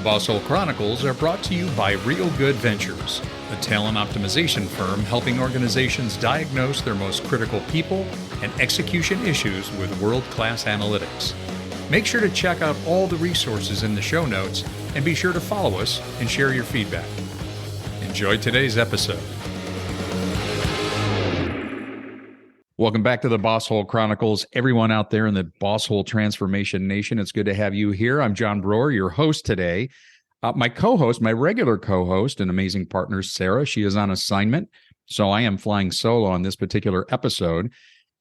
The Bosshole Chronicles are brought to you by Real Good Ventures, a talent optimization firm helping organizations diagnose their most critical people and execution issues with world-class analytics. Make sure to check out all the resources in the show notes and be sure to follow us and share your feedback. Enjoy today's episode. Welcome back to the Bosshole Chronicles. Everyone out there in the Bosshole Transformation Nation, it's good to have you here. I'm John Brewer, your host today. My co-host, my regular co-host and amazing partner, Sarah, she is on assignment, so I am flying solo on this particular episode.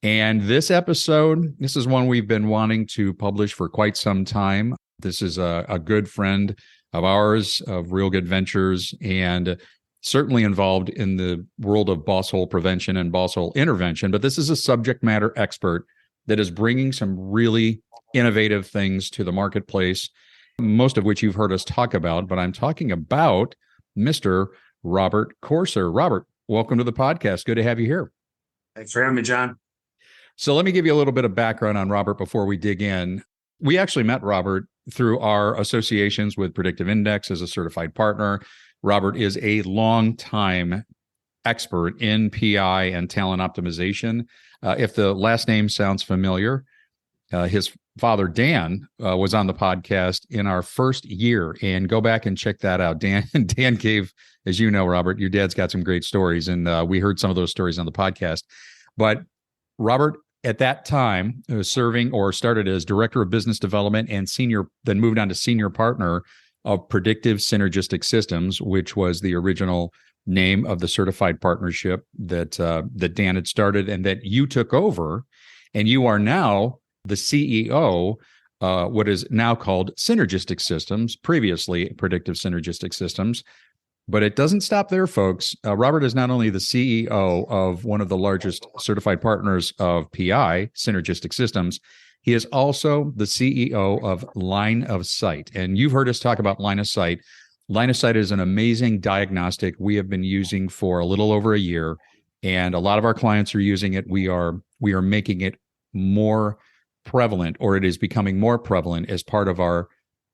And this episode, this is one we've been wanting to publish for quite some time. This is a good friend of ours, of Real Good Ventures, and certainly involved in the world of Bosshole prevention and Bosshole intervention. But this is a subject matter expert that is bringing some really innovative things to the marketplace, most of which you've heard us talk about. But I'm talking about Mr. Robert Corser. Robert, welcome to the podcast. Good to have you here. Thanks for having me, John. So let me give you a little bit of background on Robert before we dig in. We actually met Robert through our associations with Predictive Index as a certified partner. Robert is a long-time expert in PI and talent optimization. If the last name sounds familiar, his father, Dan, was on the podcast in our first year, and go back and check that out. Dan gave, as you know, Robert, your dad's got some great stories, and we heard some of those stories on the podcast. But Robert, at that time, was serving or started as Director of Business Development and then moved on to Senior Partner of Predictive Synergistic Systems, which was the original name of the certified partnership that Dan had started and that you took over. And you are now the CEO, what is now called Synergistic Systems, previously Predictive Synergistic Systems. But it doesn't stop there, folks. Robert is not only the CEO of one of the largest certified partners of PI, Synergistic Systems, he is also the CEO of Line of Sight. And you've heard us talk about Line of Sight. Line of Sight is an amazing diagnostic we have been using for a little over a year, and a lot of our clients are using it. We are making it more prevalent, or it is becoming more prevalent as part of our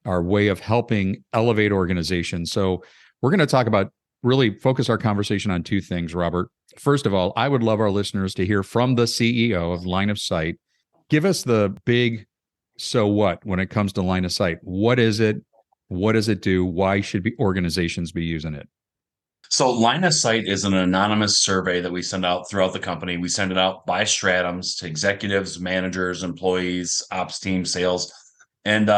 way of helping elevate organizations. So we're going to talk about, really focus our conversation on two things, Robert. First of all, I would love our listeners to hear from the CEO of Line of Sight. Give us the big so what when it comes to Line of Sight. What is it? What does it do? Why should organizations be using it? So Line of Sight is an anonymous survey that we send out throughout the company. We send it out by stratums to executives, managers, employees, ops team, sales, and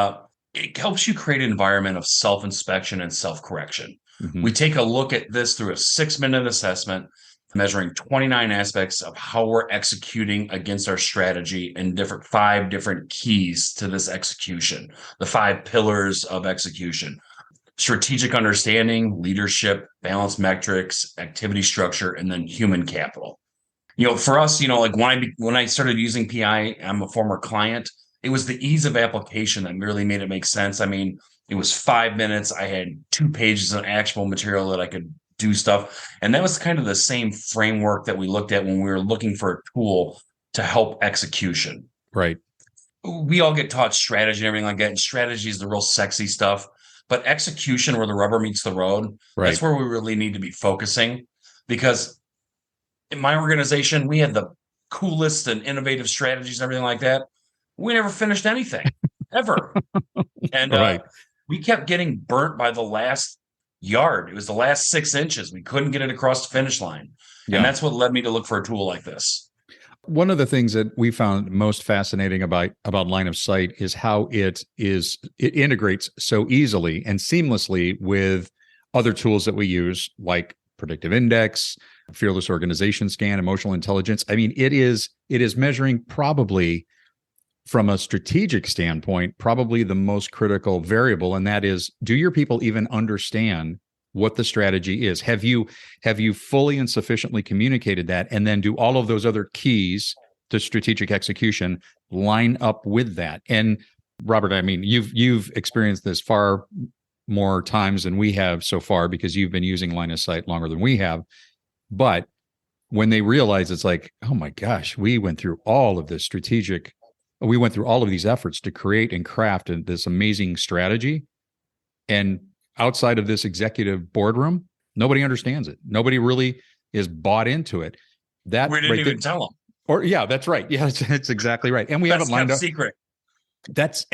it helps you create an environment of self-inspection and self-correction. Mm-hmm. We take a look at this through a 6-minute assessment, measuring 29 aspects of how we're executing against our strategy and 5 different keys to this execution, the 5 pillars of execution: strategic understanding, leadership, balanced metrics, activity structure, and then human capital. For us, like when I started using PI, I'm a former client. It was the ease of application that really made it make sense. I mean, it was 5 minutes. I had 2 pages of actionable material that I could do stuff. And that was kind of the same framework that we looked at when we were looking for a tool to help execution. Right. We all get taught strategy and everything like that. And strategy is the real sexy stuff. But execution, where the rubber meets the road, right, that's where we really need to be focusing. Because in my organization, we had the coolest and innovative strategies and everything like that. We never finished anything, ever. And right, we kept getting burnt by the last yard. It was the last 6 inches. We couldn't get it across the finish line. Yeah. And that's what led me to look for a tool like this. One of the things that we found most fascinating about Line of Sight is how it integrates so easily and seamlessly with other tools that we use, like Predictive Index, Fearless Organization Scan, Emotional Intelligence. I mean, it is measuring, probably from a strategic standpoint, probably the most critical variable, and that is, do your people even understand what the strategy is? Have you fully and sufficiently communicated that? And then do all of those other keys to strategic execution line up with that? And Robert, I mean, you've experienced this far more times than we have so far, because you've been using Line of Sight longer than we have. But when they realize, it's like, oh my gosh, we went through all of these efforts to create and craft this amazing strategy. And outside of this executive boardroom, nobody understands it. Nobody really is bought into it. That We didn't even tell them. Or yeah, that's right. Yeah, that's exactly right. And we That's haven't lined up secret. That's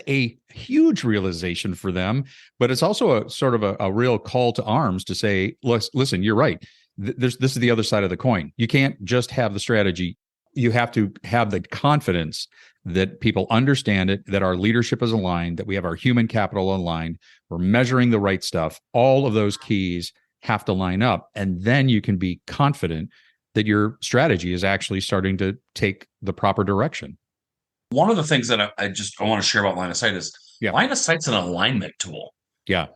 a huge realization for them, but it's also a sort of a real call to arms to say, listen, you're right. This is the other side of the coin. You can't just have the strategy. You have to have the confidence that people understand it, that our leadership is aligned, that we have our human capital aligned, we're measuring the right stuff. All of those keys have to line up. And then you can be confident that your strategy is actually starting to take the proper direction. One of the things that I want to share about line of sight is line of sight's an alignment tool. Yeah.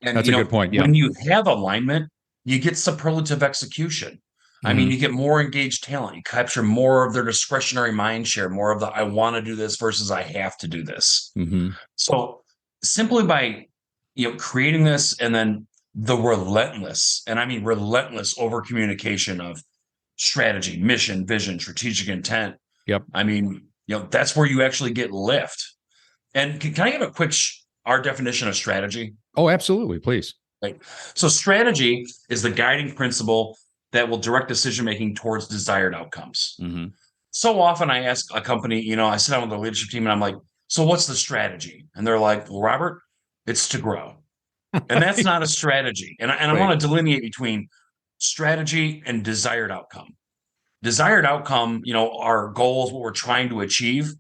And that's a good point. Yeah. When you have alignment, you get superlative execution. I mean, you get more engaged talent. You capture more of their discretionary mind share, more of the I want to do this versus I have to do this. So simply by creating this, and then the relentless, and I mean relentless over communication of strategy, mission, vision, strategic intent. Yep. I mean, that's where you actually get lift. And can I give a quick our definition of strategy? Oh, absolutely, please. Right. So strategy is the guiding principle that will direct decision making towards desired outcomes. So often I ask a company, I sit down with the leadership team and I'm like, so what's the strategy? And they're like, well, Robert, it's to grow. And that's not a strategy. And I want to delineate between strategy and desired outcome. Desired outcome, our goals, what we're trying to achieve.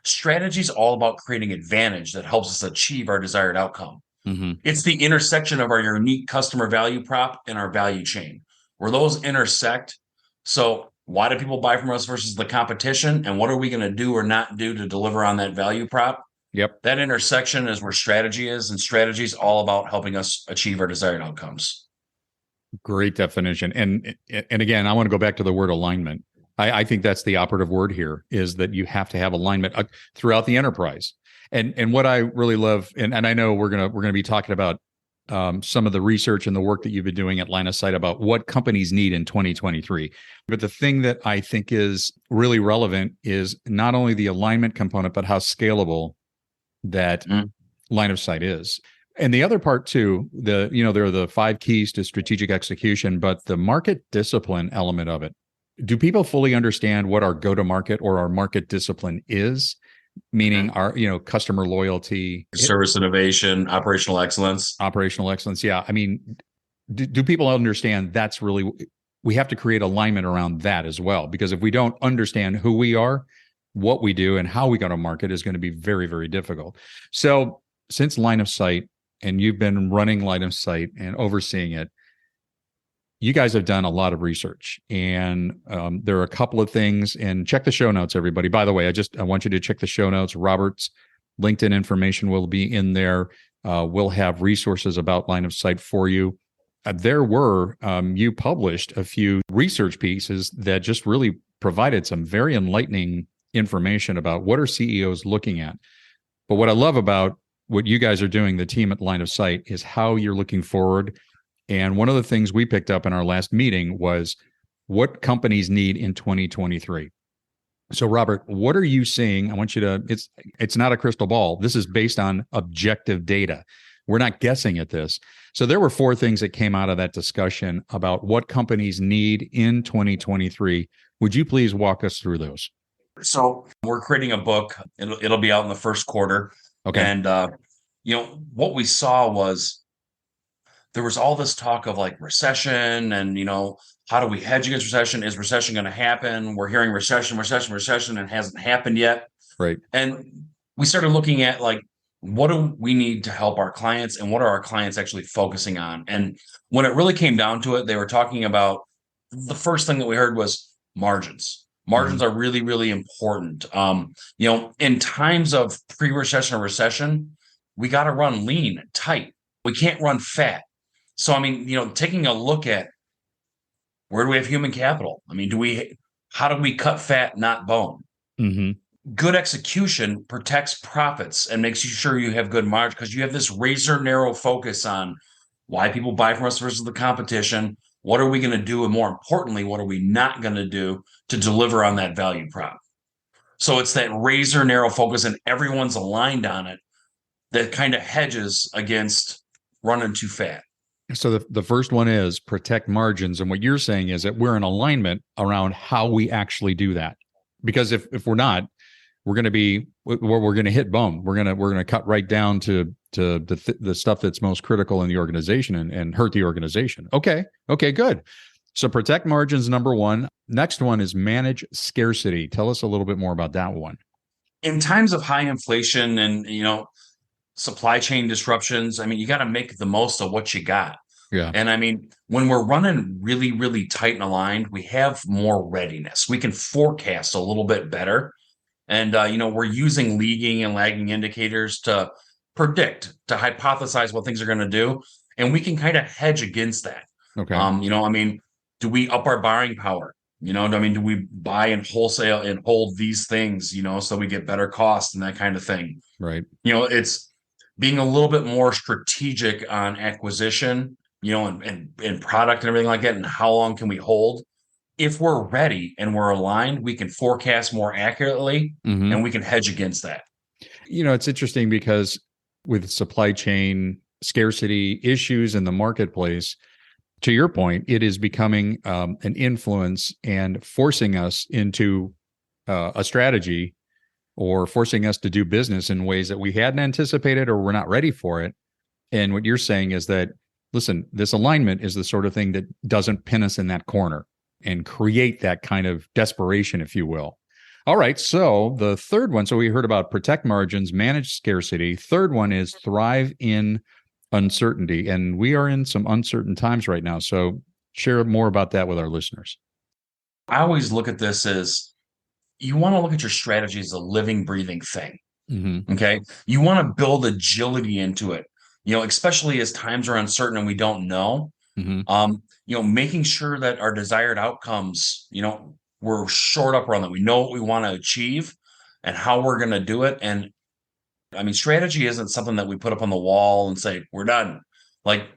Strategy is all about creating advantage that helps us achieve our desired outcome. It's the intersection of our unique customer value prop and our value chain, where those intersect. So why do people buy from us versus the competition? And what are we going to do or not do to deliver on that value prop? Yep. That intersection is where strategy is, and strategy is all about helping us achieve our desired outcomes. Great definition. And again, I want to go back to the word alignment. I think that's the operative word here, is that you have to have alignment throughout the enterprise. And what I really love, and I know we're gonna be talking about some of the research and the work that you've been doing at Line of Sight about what companies need in 2023. But the thing that I think is really relevant is not only the alignment component, but how scalable that Line of Sight is. And the other part too, there are the 5 keys to strategic execution, but the market discipline element of it. Do people fully understand what our go-to-market or our market discipline is? Meaning our, customer loyalty, service innovation, operational excellence. Yeah. I mean, do people understand that's really, we have to create alignment around that as well, because if we don't understand who we are, what we do, and how we go to market is going to be very, very difficult. So since Line of Sight, and you've been running Line of Sight and overseeing it, you guys have done a lot of research, and there are a couple of things, and check the show notes, everybody. By the way, I want you to check the show notes. Robert's LinkedIn information will be in there. We'll have resources about Line of Sight for you. You published a few research pieces that just really provided some very enlightening information about what are CEOs looking at. But what I love about what you guys are doing, the team at Line of Sight, is how you're looking forward. And one of the things we picked up in our last meeting was what companies need in 2023. So, Robert, what are you seeing? I want you to, it's not a crystal ball. This is based on objective data. We're not guessing at this. So there were 4 things that came out of that discussion about what companies need in 2023. Would you please walk us through those? So we're creating a book. It'll be out in the first quarter. Okay. And, what we saw was, there was all this talk of like recession and, how do we hedge against recession? Is recession going to happen? We're hearing recession, and it hasn't happened yet. Right. And we started looking at like, what do we need to help our clients, and what are our clients actually focusing on? And when it really came down to it, they were talking about, the first thing that we heard was margins. Margins are really, really important. In times of pre-recession or recession, we got to run lean and tight. We can't run fat. So, I mean, taking a look at, where do we have human capital? I mean, how do we cut fat, not bone? Good execution protects profits and makes you sure you have good margin, because you have this razor narrow focus on why people buy from us versus the competition. What are we going to do? And more importantly, what are we not going to do to deliver on that value prop? So it's that razor narrow focus, and everyone's aligned on it. that kind of hedges against running too fat. So the first one is protect margins. And what you're saying is that we're in alignment around how we actually do that. Because if we're not, we're going to hit bone. We're going to cut right down to the stuff that's most critical in the organization and hurt the organization. Okay, good. So protect margins, number one. Next one is manage scarcity. Tell us a little bit more about that one. In times of high inflation and, supply chain disruptions, I mean, you got to make the most of what you got. Yeah. And I mean, when we're running really, really tight and aligned, we have more readiness. We can forecast a little bit better. And, we're using leading and lagging indicators to predict, to hypothesize what things are going to do. And we can kind of hedge against that. Okay. Do we up our buying power? Do we buy and wholesale and hold these things, so we get better cost and that kind of thing? Right. It's being a little bit more strategic on acquisition, and product and everything like that. And how long can we hold? If we're ready and we're aligned, we can forecast more accurately, and we can hedge against that. It's interesting because with supply chain scarcity issues in the marketplace, to your point, it is becoming an influence and forcing us into a strategy or forcing us to do business in ways that we hadn't anticipated or we're not ready for it. And what you're saying is that, listen, this alignment is the sort of thing that doesn't pin us in that corner and create that kind of desperation, if you will. All right. So the third one, so we heard about protect margins, manage scarcity. Third one is thrive in uncertainty. And we are in some uncertain times right now. So share more about that with our listeners. I always look at this as you want to look at your strategy as a living, breathing thing. Okay. You want to build agility into it, especially as times are uncertain and we don't know. Making sure that our desired outcomes, we're shored up around that. We know what we want to achieve and how we're going to do it. And I mean, strategy isn't something that we put up on the wall and say, we're done. Like,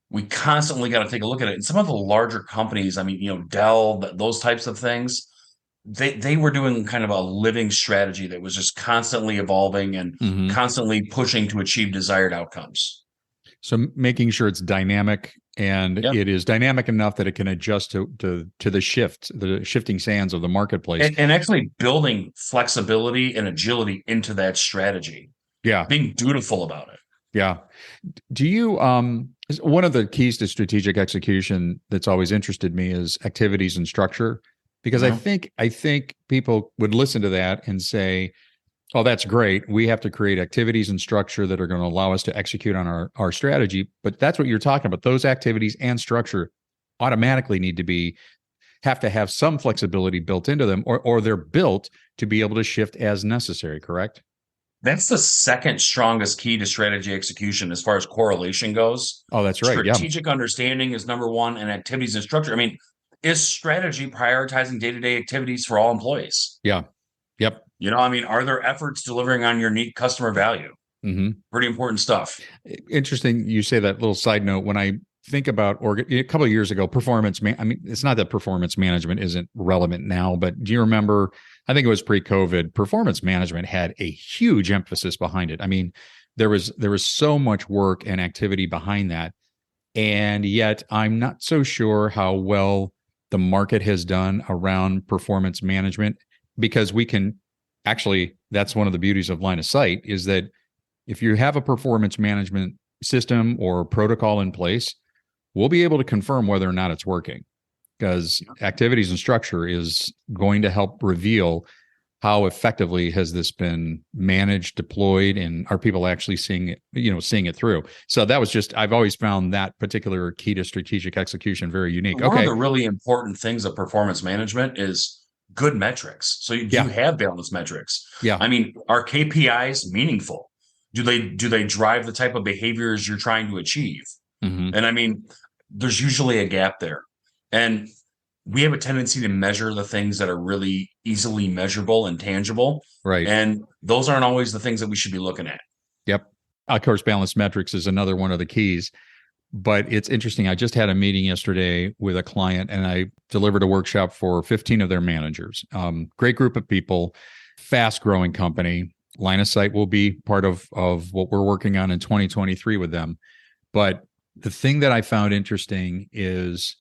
we constantly got to take a look at it. And some of the larger companies, I mean, Dell, those types of things, they were doing kind of a living strategy that was just constantly evolving and constantly pushing to achieve desired outcomes. So making sure it's dynamic and it is dynamic enough that it can adjust to the shifting sands of the marketplace. And actually building flexibility and agility into that strategy. Yeah. Being dutiful about it. Yeah. Do you, one of the keys to strategic execution that's always interested me is activities and structure, because I think people would listen to that and say, oh, that's great. We have to create activities and structure that are going to allow us to execute on our strategy. But that's what you're talking about. Those activities and structure automatically need to have to have some flexibility built into them, or they're built to be able to shift as necessary, correct? That's the second strongest key to strategy execution as far as correlation goes. Oh, that's right. Strategic understanding is number one, and activities and structure. I mean, is strategy prioritizing day-to-day activities for all employees? Yeah. Yep. Are there efforts delivering on your unique customer value? Pretty important stuff. Interesting. You say that. Little side note. When I think about a couple of years ago, it's not that performance management isn't relevant now, but do you remember, I think it was pre-COVID, performance management had a huge emphasis behind it. I mean, there was so much work and activity behind that. And yet I'm not so sure how well the market has done around performance management, because we can actually, that's one of the beauties of line of sight, is that if you have a performance management system or protocol in place, we'll be able to confirm whether or not it's working, because activities and structure is going to help reveal how effectively has this been managed, deployed, and are people actually seeing it through. So that was just, I've always found that particular key to strategic execution very unique. One of the really important things of performance management is good metrics. So you do have balanced metrics. Yeah. I mean, are KPIs meaningful? Do they drive the type of behaviors you're trying to achieve? And I mean, there's usually a gap there. And we have a tendency to measure the things that are really easily measurable and tangible. Right. And those aren't always the things that we should be looking at. Yep. Of course, balanced metrics is another one of the keys. But it's interesting. I just had a meeting yesterday with a client, and I delivered a workshop for 15 of their managers. Great group of people, fast growing company. Line of sight will be part of what we're working on in 2023 with them. But the thing that I found interesting is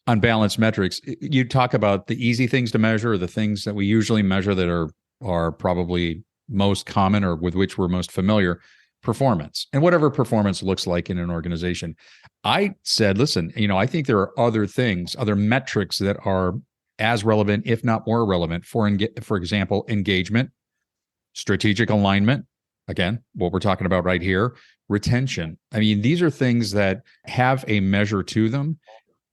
on balanced metrics, you talk about the easy things to measure, or the things that we usually measure that are probably most common or with which we're most familiar, performance, and whatever performance looks like in an organization. I said, listen, I think there are other things, other metrics that are as relevant, if not more relevant, for example, engagement, strategic alignment, again, what we're talking about right here, retention. I mean, these are things that have a measure to them.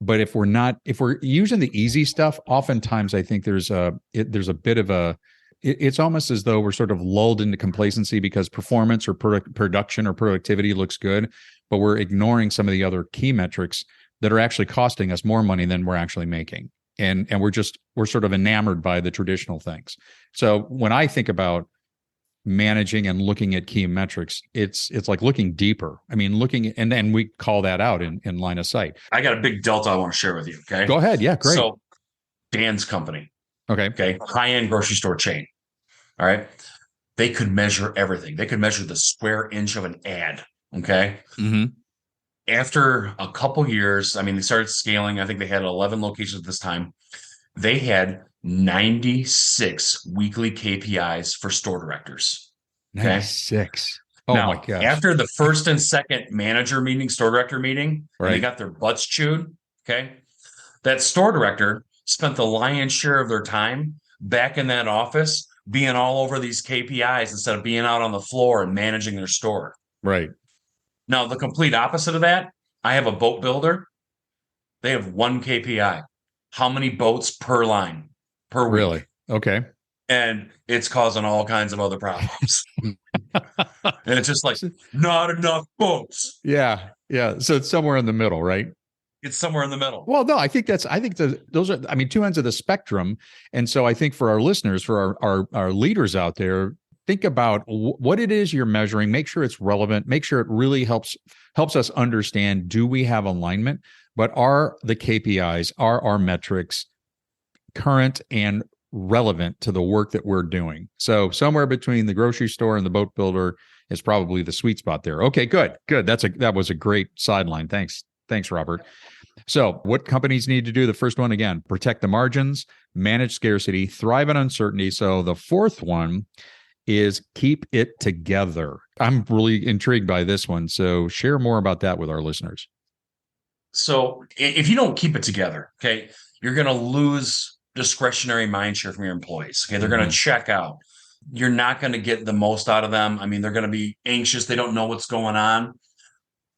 But if we're using the easy stuff, oftentimes I think there's a bit of a, it's almost as though we're sort of lulled into complacency because performance or production or productivity looks good, but we're ignoring some of the other key metrics that are actually costing us more money than we're actually making. And we're sort of enamored by the traditional things. So when I think about managing and looking at key metrics, it's like looking deeper. I mean, and we call that out in line of sight. I got a big delta I want to share with you. Okay. Go ahead. Yeah, great. So Dan's company. Okay. High-end grocery store chain. All right. They could measure everything. They could measure the square inch of an ad. Okay. Mm-hmm. After a couple years, I mean, they started scaling. I think they had 11 locations at this time. They had 96 weekly KPIs for store directors. Okay? 96. Oh now, my gosh. After the first and second manager meeting, store director meeting, right, and they got their butts chewed. Okay. That store director spent the lion's share of their time back in that office being all over these KPIs instead of being out on the floor and managing their store. Right. Now, the complete opposite of that, I have a boat builder. They have one KPI. How many boats per line per week? Really? Okay. And it's causing all kinds of other problems. And it's just like, not enough boats. Yeah. Yeah. So it's somewhere in the middle, right? It's somewhere in the middle. Well, no, those are, I mean, two ends of the spectrum. And so I think for our listeners, for our leaders out there, think about what it is you're measuring, make sure it's relevant, make sure it really helps us understand, do we have alignment, but are the KPIs, are our metrics current and relevant to the work that we're doing? So somewhere between the grocery store and the boat builder is probably the sweet spot there. Okay, good. That was a great sideline. Thanks, Robert. So what companies need to do? The first one, again, protect the margins, manage scarcity, thrive on uncertainty. So the fourth one is keep it together. I'm really intrigued by this one. So share more about that with our listeners. So if you don't keep it together, okay, you're going to lose discretionary mind share from your employees. Okay, they're going to check out. You're not going to get the most out of them. I mean, they're going to be anxious. They don't know what's going on.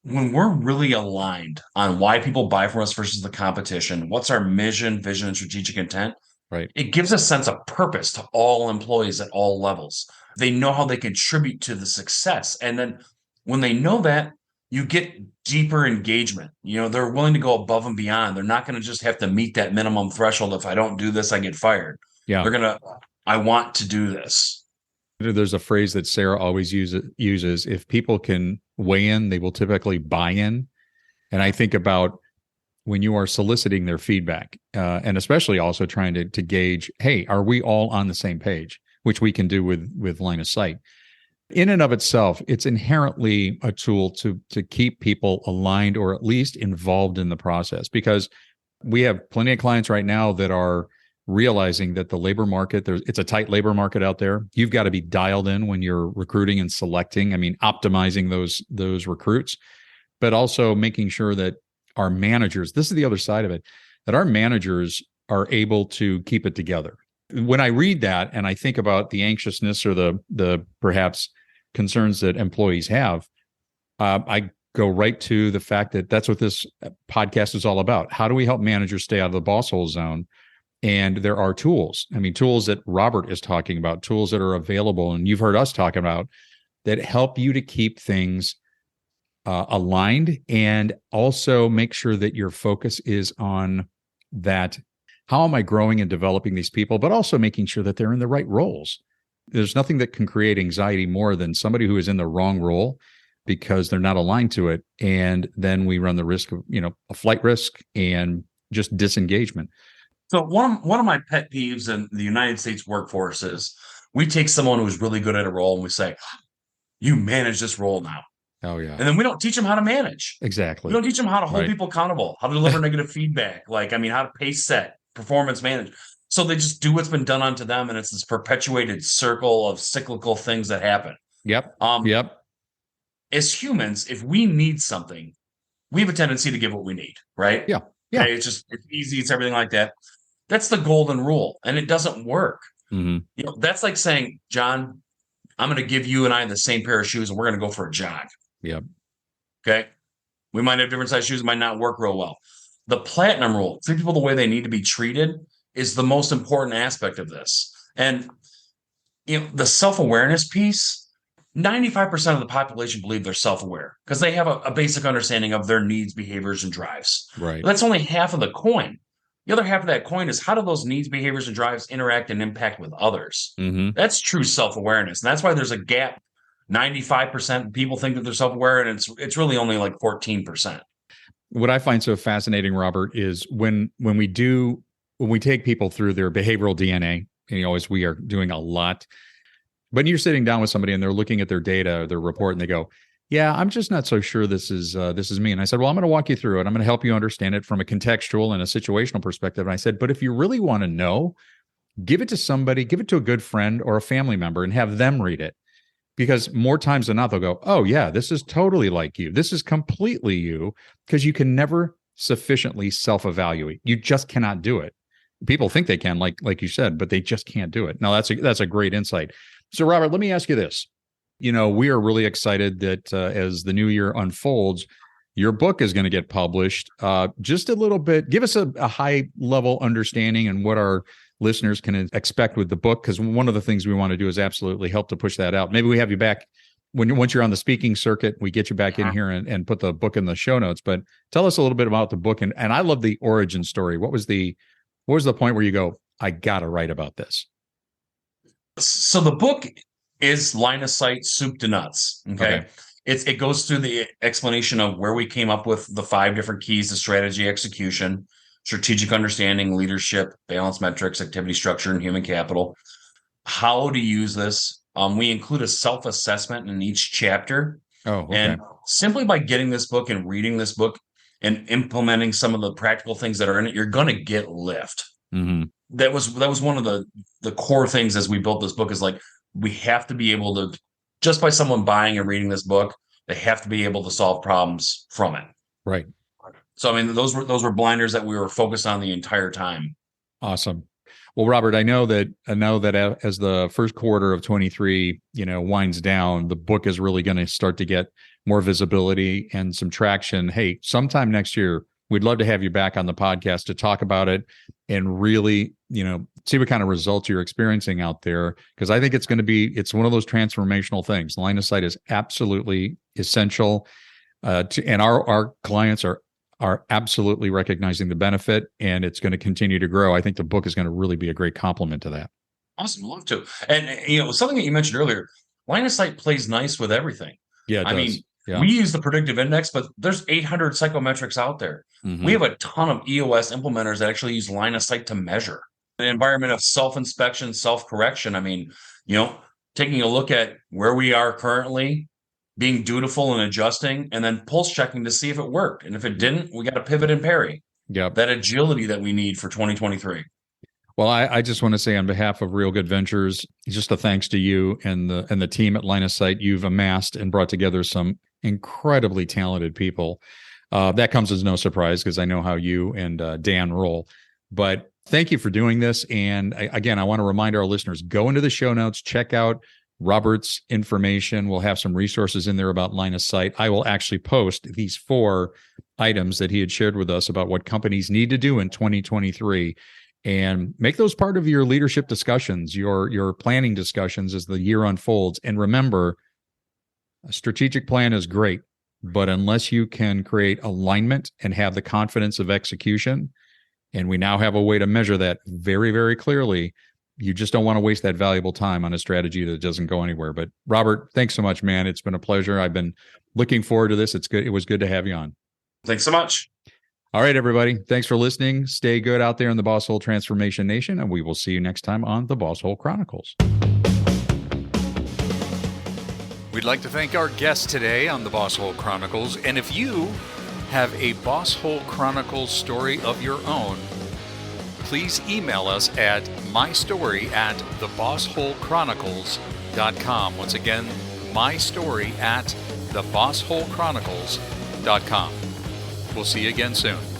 When we're really aligned on why people buy from us versus the competition, what's our mission, vision, and strategic intent, right, it gives a sense of purpose to all employees at all levels. They know how they contribute to the success. And then when they know that, you get deeper engagement. They're willing to go above and beyond. They're not going to just have to meet that minimum threshold. If I don't do this, I get fired. Yeah. They're going to, I want to do this. There's a phrase that Sarah always uses, if people can weigh in, they will typically buy in. And I think about when you are soliciting their feedback, and especially also trying to gauge, hey, are we all on the same page, which we can do with line of sight. In and of itself, it's inherently a tool to keep people aligned or at least involved in the process, because we have plenty of clients right now that are realizing that the labor market, it's a tight labor market out there. You've got to be dialed in when you're recruiting and selecting. I mean, optimizing those recruits, but also making sure that our managers, this is the other side of it, that our managers are able to keep it together. When I read that and I think about the anxiousness or the perhaps concerns that employees have, I go right to the fact that that's what this podcast is all about. How do we help managers stay out of the Bosshole zone? And there are tools. I mean, tools that Robert is talking about, tools that are available, and you've heard us talk about, that help you to keep things aligned and also make sure that your focus is on that. How am I growing and developing these people, but also making sure that they're in the right roles? There's nothing that can create anxiety more than somebody who is in the wrong role because they're not aligned to it. And then we run the risk of, a flight risk and just disengagement. So one of my pet peeves in the United States workforce is We take someone who's really good at a role and we say, you manage this role now. Oh, yeah. And then we don't teach them how to manage. Exactly. We don't teach them how to hold Right. people accountable, how to deliver negative feedback, how to pace set, performance manage. So they just do what's been done onto them, and it's this perpetuated circle of cyclical things that happen. Yep. As humans, if we need something, we have a tendency to give what we need, right? Yeah. Okay, it's easy, it's everything like that. That's the golden rule, and it doesn't work. Mm-hmm. That's like saying, John, I'm going to give you and I the same pair of shoes, and we're going to go for a jog. Yep. Okay. We might have different size shoes, might not work real well. The platinum rule, treat people the way they need to be treated, is the most important aspect of this. And the self-awareness piece, 95% of the population believe they're self-aware because they have a basic understanding of their needs, behaviors, and drives. Right. But that's only half of the coin. The other half of that coin is, how do those needs, behaviors, and drives interact and impact with others? Mm-hmm. That's true self-awareness. And that's why there's a gap. 95% of people think that they're self-aware, and it's really only like 14%. What I find so fascinating, Robert, is when we take people through their behavioral DNA, and as we are doing a lot, but you're sitting down with somebody and they're looking at their data, their report, and they go, yeah, I'm just not so sure this is me. And I said, well, I'm going to walk you through it. I'm going to help you understand it from a contextual and a situational perspective. And I said, but if you really want to know, give it to somebody, give it to a good friend or a family member and have them read it. Because more times than not, they'll go, oh, yeah, this is totally like you. This is completely you, because you can never sufficiently self-evaluate. You just cannot do it. People think they can, like you said, but they just can't do it. Now, that's a great insight. So, Robert, let me ask you this. We are really excited that as the new year unfolds, your book is going to get published. Just a little bit, give us a high-level understanding and what our listeners can expect with the book, because one of the things we want to do is absolutely help to push that out. Maybe we have you back once you're on the speaking circuit, we get you back in here and put the book in the show notes. But tell us a little bit about the book, and I love the origin story. What was the point where you go, I gotta write about this? So the book is line of sight, soup to nuts. Okay. It goes through the explanation of where we came up with the 5 different keys to strategy execution: strategic understanding, leadership, balance metrics, activity structure, and human capital. How to use this. We include a self-assessment in each chapter. Oh, okay. And simply by getting this book and reading this book and implementing some of the practical things that are in it, you're going to get lift. Mm-hmm. That was one of the core things as we built this book, is like, we have to be able to, just by someone buying and reading this book, they have to be able to solve problems from it. Right. So, I mean, those were blinders that we were focused on the entire time. Awesome. Well, Robert, I know that as the first quarter of 23, winds down, the book is really going to start to get more visibility and some traction. Hey, sometime next year, we'd love to have you back on the podcast to talk about it and really, see what kind of results you're experiencing out there. Because I think it's one of those transformational things. Line of sight is absolutely essential, and our clients are absolutely recognizing the benefit, and it's going to continue to grow. I think the book is going to really be a great complement to that. Awesome. Love to. And, something that you mentioned earlier, line of sight plays nice with everything. Yeah, it does. We use the predictive index, but there's 800 psychometrics out there. Mm-hmm. We have a ton of EOS implementers that actually use line of sight to measure an environment of self-inspection, self-correction. Taking a look at where we are currently, being dutiful and adjusting, and then pulse checking to see if it worked. And if it didn't, we got to pivot and parry. Yep. That agility that we need for 2023. Well, I just want to say on behalf of Real Good Ventures, just a thanks to you and the team at Line of Sight. You've amassed and brought together some incredibly talented people. That comes as no surprise because I know how you and Dan roll. But thank you for doing this. And again, I want to remind our listeners, go into the show notes, check out Robert's information. We'll have some resources in there about Line of Sight. I will actually post these 4 items that he had shared with us about what companies need to do in 2023, and make those part of your leadership discussions, your planning discussions as the year unfolds. And remember, a strategic plan is great, but unless you can create alignment and have the confidence of execution, and we now have a way to measure that very, very clearly, you just don't want to waste that valuable time on a strategy that doesn't go anywhere. But Robert, thanks so much, man. It's been a pleasure. I've been looking forward to this. It's good. It was good to have you on. Thanks so much. All right, everybody. Thanks for listening. Stay good out there in the Bosshole Transformation Nation, and we will see you next time on the Bosshole Chronicles. We'd like to thank our guest today on the Bosshole Chronicles. And if you have a Bosshole Chronicles story of your own, please email us at mystory@thebossholechronicles.com. Once again, mystory@thebossholechronicles.com. We'll see you again soon.